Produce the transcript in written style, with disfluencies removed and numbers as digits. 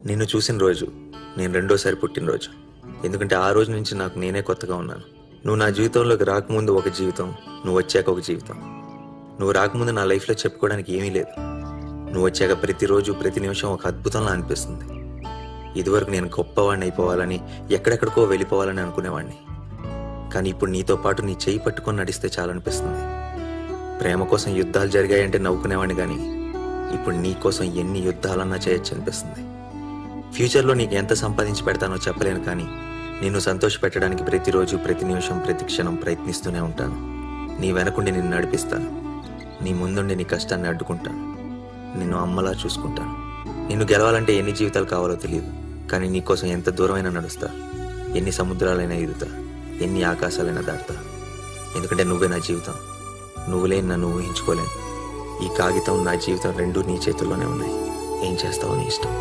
నిన్ను చూసిన రోజు నేను రెండోసారి పుట్టినరోజు. ఎందుకంటే ఆ రోజు నుంచి నాకు నేనే కొత్తగా ఉన్నాను. నువ్వు నా జీవితంలోకి రాకముందు ఒక జీవితం, నువ్వు వచ్చాక ఒక జీవితం. నువ్వు రాకముందు నా లైఫ్లో చెప్పుకోవడానికి ఏమీ లేదు. నువ్వు వచ్చాక ప్రతిరోజు ప్రతి నిమిషం ఒక అద్భుతంలా అనిపిస్తుంది. ఇదివరకు నేను గొప్పవాడిని అయిపోవాలని, ఎక్కడెక్కడికో వెళ్ళిపోవాలని అనుకునేవాడిని. కానీ ఇప్పుడు నీతో పాటు నీ చేయి పట్టుకొని నడిస్తే చాలనిపిస్తుంది. ప్రేమ కోసం యుద్ధాలు జరిగాయంటే నవ్వుకునేవాడిని, కానీ ఇప్పుడు నీ కోసం ఎన్ని యుద్ధాలన్నా చేయొచ్చు అనిపిస్తుంది. ఫ్యూచర్లో నీకు ఎంత సంపాదించి పెడతానో చెప్పలేను, కానీ నిన్ను సంతోషపెట్టడానికి ప్రతిరోజు ప్రతి నిమిషం ప్రతి క్షణం ప్రయత్నిస్తూనే ఉంటాను. నీ వెనకుండి నిన్ను నడిపిస్తాను. నీ ముందుండి నీ కష్టాన్ని అడ్డుకుంటాను. నిన్ను అమ్మలా చూసుకుంటాను. నిన్ను గెలవాలంటే ఎన్ని జీవితాలు కావాలో తెలియదు, కానీ నీకోసం ఎంత దూరమైనా నడుస్తా, ఎన్ని సముద్రాలైనా ఎదుగుతా, ఎన్ని ఆకాశాలైనా దాటుతా. ఎందుకంటే నువ్వే నా జీవితం. నువ్వు లేని నన్ను ఊహించుకోలేను. ఈ కాగితం నా జీవితం రెండూ నీ చేతుల్లోనే ఉన్నాయి. ఏం చేస్తావో నీ ఇష్టం.